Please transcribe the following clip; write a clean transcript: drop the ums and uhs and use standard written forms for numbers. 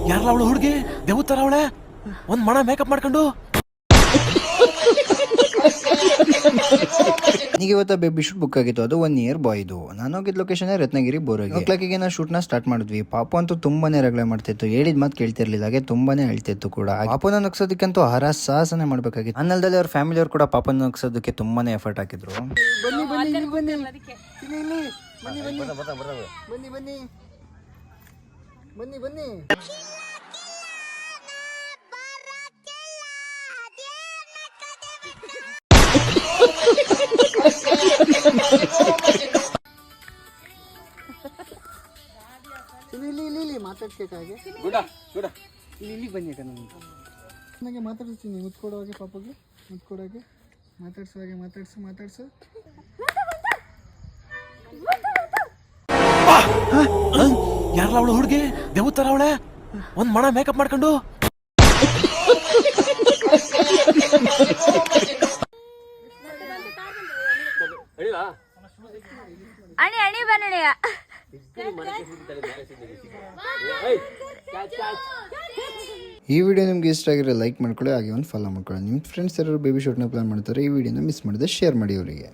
ಯಾರಲ್ಲ ಅವಳು ಹುಡುಗಿ ದೇವತರ ಅವಳೆ ಒಂದ್ ಮಣ ಮೇಕಪ್ ಮಾಡ್ಕೊಂಡು ಈಗ ಇವತ್ತು ಬೇಬಿ ಶೂಟ್ ಬುಕ್ ಆಗಿತ್ತು. ಅದು 1 ಇಯರ್ ಬಾಯ್ ಇದು. ನಾನು ಹೋಗಿದ್ ಲೊಕೇಶನ್ ರತ್ನಗಿರಿ ಬೋರಗಿ. ಕ್ಲಾಕಿಗೆ ನಾವು ಶೂಟ್ ನ ಸ್ಟಾರ್ಟ್ ಮಾಡಿದ್ವಿ. ಪಾಪು ಅಂತೂ ತುಂಬಾನೇ ರಗಳೆ ಮಾಡ್ತಿತ್ತು, ಹೇಳಿದ್ ಮಾತು ಕೇಳ್ತಿರ್ಲಿಲ್ಲ, ಹಾಗೆ ತುಂಬಾನೇ ಹೇಳ್ತಿತ್ತು ಕೂಡ. ಪಾಪನ ನಗ್ಸೋದಕ್ಕಂತೂ ಸಾಹಸನೆ ಮಾಡ್ಬೇಕಾಗಿತ್ತು. ಅನ್ನಲ್ದಲ್ಲಿ ಅವ್ರ ಫ್ಯಾಮಿಲಿ ಅವ್ರು ಕೂಡ ಪಾಪನ ನಗ್ಸೋದಕ್ಕೆ ತುಂಬಾನೇ ಎಫರ್ಟ್ ಹಾಕಿದ್ರು. ಬನ್ನಿ ಇಲ್ಲಿ ಮಾತಾಡ್ಬೇಕಾಗೆ ಇಲ್ಲಿ ಬನ್ನಿ ನನಗೆ ಮಾತಾಡಿಸ್ತೀನಿ. ಮುತ್ಕೊಡೋಗೆ ಪಾಪಗೆ ಮುತ್ಕೊಡೋಗೆ ಮಾತಾಡ್ಸು ಯಾರಲ್ಲ ಅವಳು ಹುಡುಗಿ ದೇವತರ ಅವಳೆ ಒಂದ್ ಮಣ ಮೇಕಪ್ ಮಾಡ್ಕೊಂಡು ಅಣಿ ಬನ್ನಡೆಯ ಈ ವಿಡಿಯೋ ನಿಮ್ಗೆ ಇಷ್ಟ ಆಗಿರೋ ಲೈಕ್ ಮಾಡ್ಕೊಳ್ಳಿ, ಹಾಗೆ ಒಂದು ಫಾಲೋ ಮಾಡ್ಕೊಳ್ಳಿ. ನಿಮ್ಮ ಫ್ರೆಂಡ್ಸ್ ಯಾರು ಬೇಬಿ ಶೂಟ್ನ ಪ್ಲಾನ್ ಮಾಡ್ತಾರೆ, ಈ ವಿಡಿಯೋನ ಮಿಸ್ ಮಾಡಿದ್ರೆ ಶೇರ್ ಮಾಡಿ ಅವರಿಗೆ.